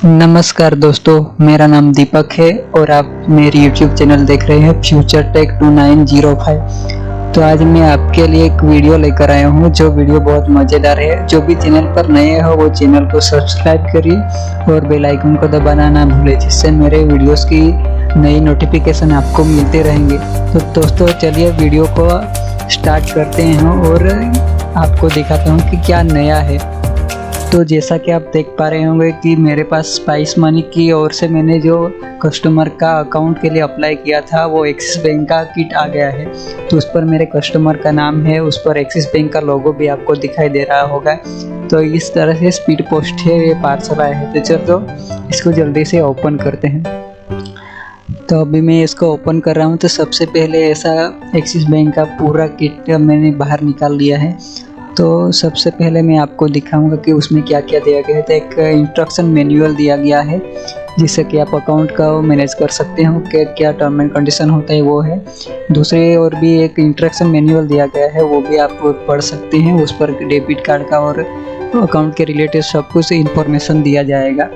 नमस्कार दोस्तों, मेरा नाम दीपक है और आप मेरी YouTube चैनल देख रहे हैं फ्यूचर टेक 2905। तो आज मैं आपके लिए एक वीडियो लेकर आया हूं जो वीडियो बहुत मज़ेदार है। जो भी चैनल पर नए हो वो चैनल को सब्सक्राइब करिए और बेल आइकन को दबाना ना भूलें, जिससे मेरे वीडियोस की नई नोटिफिकेशन आपको मिलते रहेंगे। तो दोस्तों चलिए वीडियो को स्टार्ट करते हैं और आपको दिखाता हूँ कि क्या नया है। तो जैसा कि आप देख पा रहे होंगे कि मेरे पास स्पाइस मनी की ओर से मैंने जो कस्टमर का अकाउंट के लिए अप्लाई किया था वो एक्सिस बैंक का किट आ गया है। तो उस पर मेरे कस्टमर का नाम है, उस पर एक्सिस बैंक का लोगो भी आपको दिखाई दे रहा होगा। तो इस तरह से स्पीड पोस्ट है, ये पार्सल आया है। तो चलो इसको जल्दी से ओपन करते हैं। तो अभी मैं इसको ओपन कर रहा हूँ। तो सबसे पहले ऐसा एक्सिस बैंक का पूरा किट मैंने बाहर निकाल लिया है। तो सबसे पहले मैं आपको दिखाऊंगा कि उसमें क्या क्या दिया गया है। तो एक इंस्ट्रक्शन मैनुअल दिया गया है जिससे कि आप अकाउंट का मैनेज कर सकते हो कि क्या टर्म एंड कंडीशन होता है वो है। दूसरे और भी एक इंस्ट्रक्शन मैनुअल दिया गया है, वो भी आप पढ़ सकते हैं। उस पर डेबिट कार्ड का और अकाउंट के रिलेटेड सब कुछ इंफॉर्मेशन दिया जाएगा।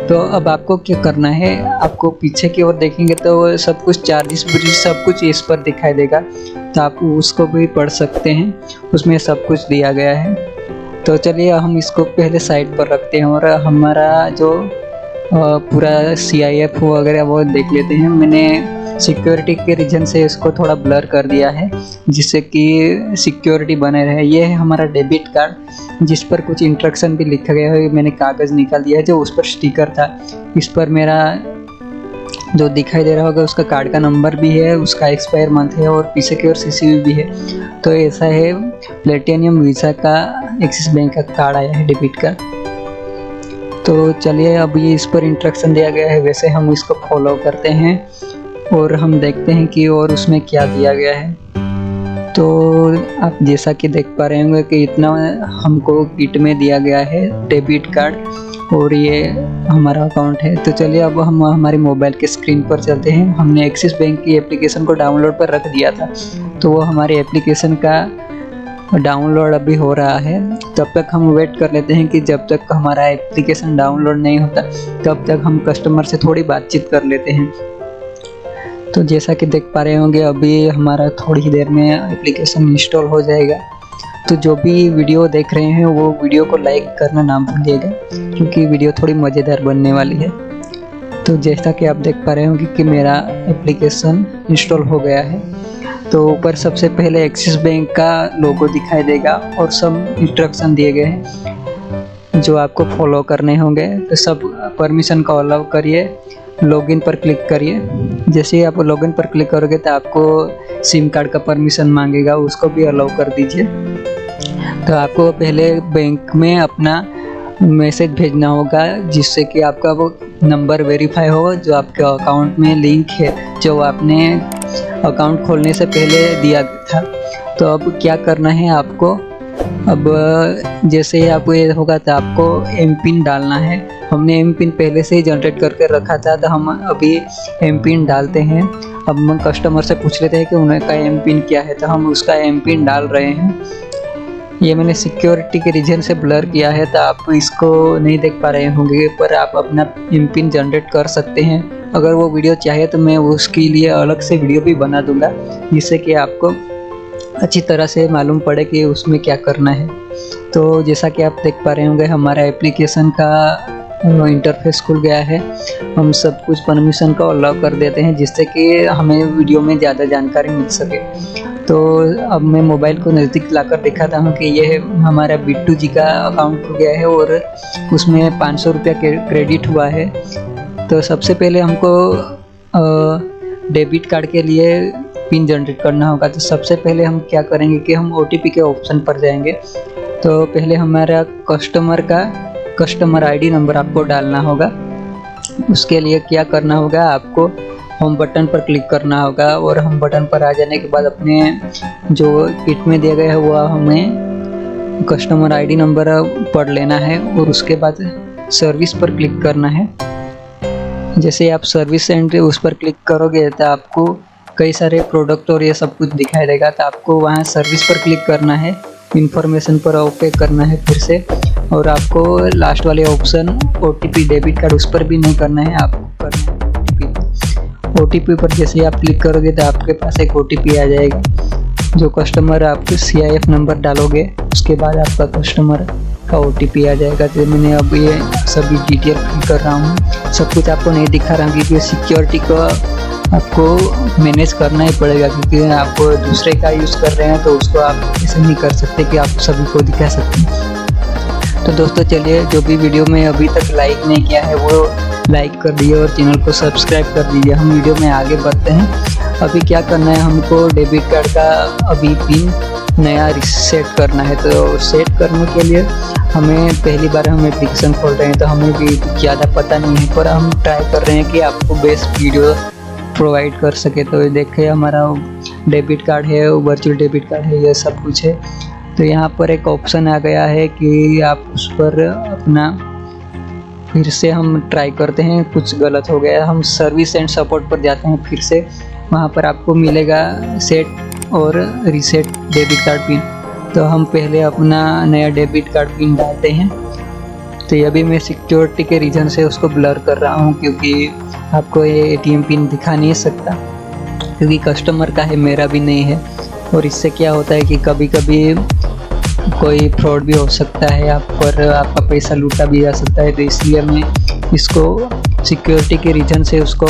तो अब आपको क्या करना है, आपको पीछे की ओर देखेंगे तो सब कुछ चार्जेस सब कुछ इस पर दिखाई देगा। तो आप उसको भी पढ़ सकते हैं, उसमें सब कुछ दिया गया है। तो चलिए हम इसको पहले साइड पर रखते हैं और हमारा जो पूरा CIF वगैरह वो देख लेते हैं। मैंने सिक्योरिटी के रीजन से इसको थोड़ा ब्लर कर दिया है जिससे कि सिक्योरिटी बने रहे। ये है हमारा डेबिट कार्ड जिस पर कुछ इंस्ट्रक्शन भी लिखा गया है। मैंने कागज़ निकाल दिया है जो उस पर स्टिकर था। इस पर मेरा जो दिखाई दे रहा होगा उसका कार्ड का नंबर भी है, उसका एक्सपायर मंथ है और पीछे की ओर CCV भी है। तो ऐसा है प्लेटिनियम वीज़ा का एक्सिस बैंक का कार्ड आया है, डेबिट कार्ड। तो चलिए अब ये इस पर इंस्ट्रक्शन दिया गया है, वैसे हम इसको फॉलो करते हैं और हम देखते हैं कि और उसमें क्या दिया गया है। तो आप जैसा कि देख पा रहे होंगे कि इतना हमको किट में दिया गया है, डेबिट कार्ड और ये हमारा अकाउंट है। तो चलिए अब हम हमारे मोबाइल के स्क्रीन पर चलते हैं। हमने एक्सिस बैंक की एप्लीकेशन को डाउनलोड पर रख दिया था, तो वो हमारे एप्लीकेशन का डाउनलोड अभी हो रहा है। तब तक हम वेट कर लेते हैं कि जब तक हमारा एप्लीकेशन डाउनलोड नहीं होता तब तक हम कस्टमर से थोड़ी बातचीत कर लेते हैं। तो जैसा कि देख पा रहे होंगे अभी हमारा थोड़ी ही देर में एप्लीकेशन इंस्टॉल हो जाएगा। तो जो भी वीडियो देख रहे हैं वो वीडियो को लाइक करना ना भूलिएगा क्योंकि वीडियो थोड़ी मज़ेदार बनने वाली है। तो जैसा कि आप देख पा रहे होंगे कि मेरा एप्लीकेशन इंस्टॉल हो गया है। तो ऊपर सबसे पहले एक्सिस बैंक का लोगो दिखाई देगा और सब इंस्ट्रक्शन दिए गए हैं जो आपको फॉलो करने होंगे। तो सब परमिशन को अलाउ करिए, लॉगिन पर क्लिक करिए। जैसे ही आप लॉगिन पर क्लिक करोगे तो आपको सिम कार्ड का परमिशन मांगेगा, उसको भी अलाउ कर दीजिए। तो आपको पहले बैंक में अपना मैसेज भेजना होगा जिससे कि आपका वो नंबर वेरीफाई हो जो आपके अकाउंट में लिंक है, जो आपने अकाउंट खोलने से पहले दिया था। तो अब क्या करना है आपको, अब जैसे ही आपको ये होगा तो आपको एमपिन डालना है। हमने एमपिन पहले से ही जनरेट करके रखा था, तो हम अभी एमपिन डालते हैं। अब हम कस्टमर से पूछ लेते हैं कि उनका एमपिन क्या है, तो हम उसका एमपिन डाल रहे हैं। ये मैंने सिक्योरिटी के रीजन से ब्लर किया है तो आप इसको नहीं देख पा रहे होंगे, पर आप अपना एमपिन जनरेट कर सकते हैं। अगर वो वीडियो चाहे तो मैं उसके लिए अलग से वीडियो भी बना दूंगा जिससे कि आपको अच्छी तरह से मालूम पड़े कि उसमें क्या करना है। तो जैसा कि आप देख पा रहे होंगे हमारा एप्लीकेशन का इंटरफेस खुल गया है। हम सब कुछ परमिशन को अलाउ कर देते हैं जिससे कि हमें वीडियो में ज़्यादा जानकारी मिल सके। तो अब मैं मोबाइल को नज़दीक लाकर दिखाता हूँ कि यह हमारा बिट्टू जी का अकाउंट खुल गया है और उसमें 500 रुपया क्रेडिट हुआ है। तो सबसे पहले हमको डेबिट कार्ड के लिए पिन जनरेट करना होगा। तो सबसे पहले हम क्या करेंगे कि हम OTP के ऑप्शन पर जाएंगे। तो पहले हमारा कस्टमर ID नंबर आपको डालना होगा। उसके लिए क्या करना होगा, आपको होम बटन पर क्लिक करना होगा और होम बटन पर आ जाने के बाद अपने जो किट में दिया गया है वो हमें कस्टमर ID नंबर पढ़ लेना है और उसके बाद सर्विस पर क्लिक करना है। जैसे आप सर्विस एंड उस पर क्लिक करोगे तो आपको कई सारे प्रोडक्ट और ये सब कुछ दिखाई देगा। तो आपको वहाँ सर्विस पर क्लिक करना है, इन्फॉर्मेशन पर ओके करना है फिर से और आपको लास्ट वाले ऑप्शन OTP डेबिट कार्ड उस पर भी नहीं करना है, आपको करना है OTP पर जैसे ही आप क्लिक करोगे तो आपके पास एक OTP आ जाएगा। जो कस्टमर आप CIF नंबर डालोगे उसके बाद आपका कस्टमर का OTP आ जाएगा। तो मैंने अब ये सभी डिटेल फिल कर रहा हूँ। सब कुछ आपको नहीं दिखा रहा क्योंकि सिक्योरिटी को आपको मैनेज करना ही पड़ेगा, क्योंकि आप दूसरे का यूज़ कर रहे हैं तो उसको आप ऐसे नहीं कर सकते कि आप सभी को दिखा सकते हैं। तो दोस्तों चलिए, जो भी वीडियो में अभी तक लाइक नहीं किया है वो लाइक कर दीजिए और चैनल को सब्सक्राइब कर दीजिए। हम वीडियो में आगे बढ़ते हैं। अभी क्या करना है, हमको डेबिट कार्ड का अभी पिन नया रीसेट करना है। तो सेट करने के लिए हमें पहली बार हम एप्लीकेशन खोल रहे हैं तो हमें भी ज़्यादा पता नहीं है, पर हम ट्राई कर रहे हैं कि आपको बेस्ट वीडियो प्रोवाइड कर सके। तो देखिए हमारा डेबिट कार्ड है, वर्चुअल डेबिट कार्ड है, ये सब कुछ है। तो यहाँ पर एक ऑप्शन आ गया है कि आप उस पर अपना फिर से हम ट्राई करते हैं। कुछ गलत हो गया, हम सर्विस एंड सपोर्ट पर जाते हैं फिर से। वहाँ पर आपको मिलेगा सेट और रीसेट डेबिट कार्ड पिन। तो हम पहले अपना नया डेबिट कार्ड पिन डालते हैं। तो ये भी मैं सिक्योरिटी के रीज़न से उसको ब्लर कर रहा हूँ, क्योंकि आपको ये ATM पिन दिखा नहीं सकता, क्योंकि कस्टमर का है, मेरा भी नहीं है। और इससे क्या होता है कि कभी कभी कोई फ्रॉड भी हो सकता है, आप पर आपका पैसा लूटा भी जा सकता है। तो इसलिए मैं इसको सिक्योरिटी के रीज़न से उसको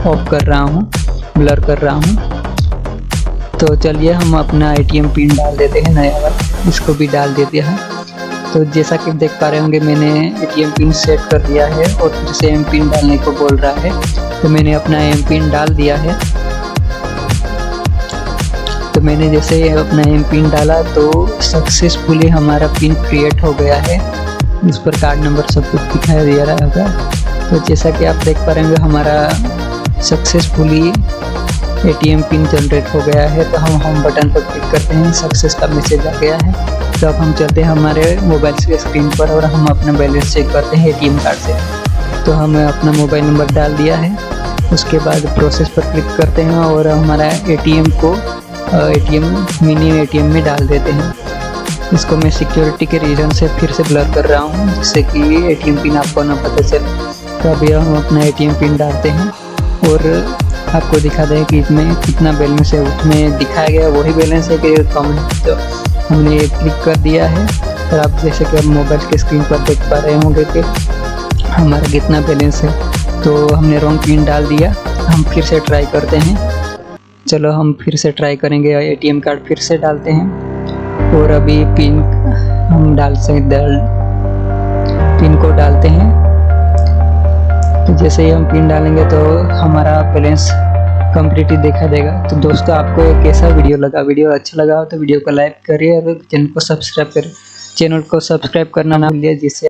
ऑफ कर रहा हूँ, ब्लर कर रहा हूँ। तो चलिए हम अपना ATM पिन डाल देते हैं नया वाला, इसको भी डाल देते हैं। तो जैसा कि देख पा रहे होंगे मैंने ATM पिन सेट कर दिया है और फिर से M पिन डालने को बोल रहा है। तो मैंने अपना M पिन डाल दिया है। तो मैंने जैसे अपना M पिन डाला तो सक्सेसफुली हमारा पिन क्रिएट हो गया है। उस पर कार्ड नंबर सब कुछ दिखाई दे रहा होगा। तो जैसा कि आप देख पा रहे होंगे हमारा सक्सेसफुली ATM पिन जनरेट हो गया है। तो हम होम बटन पर क्लिक करते हैं, सक्सेस का मैसेज आ गया है। तो अब हम चलते हैं हमारे मोबाइल के स्क्रीन पर और हम अपना बैलेंस चेक करते हैं ATM कार्ड से। तो हमने अपना मोबाइल नंबर डाल दिया है। उसके बाद प्रोसेस पर क्लिक करते हैं और हमारा ATM को मिनी ATM में डाल देते हैं। इसको मैं सिक्योरिटी के रीज़न से फिर से ब्लर कर रहा हूँ, जिससे कि ATM पिन आपको ना पता चले। तो अभी हम अपना ATM पिन डालते हैं और आपको दिखा दें कि इसमें कितना बैलेंस है। उसमें दिखाया गया वही बैलेंस है कि कम है। तो हमने क्लिक कर दिया है और आप जैसे कि मोबाइल के स्क्रीन पर देख पा रहे होंगे कि हमारा कितना बैलेंस है। तो हमने रॉन्ग पिन डाल दिया। हम फिर से ट्राई करते हैं। चलो हम फिर से ट्राई करेंगे। ATM कार्ड फिर से डालते हैं और अभी पिन हम पिन को डालते हैं। तो जैसे ही हम पिन डालेंगे तो हमारा बैलेंस कंप्लीटली दिखा देगा। तो दोस्तों आपको एक कैसा वीडियो लगा? वीडियो अच्छा लगा हो तो वीडियो को लाइक करिए और चैनल को सब्सक्राइब करना ना भूलिए, जिससे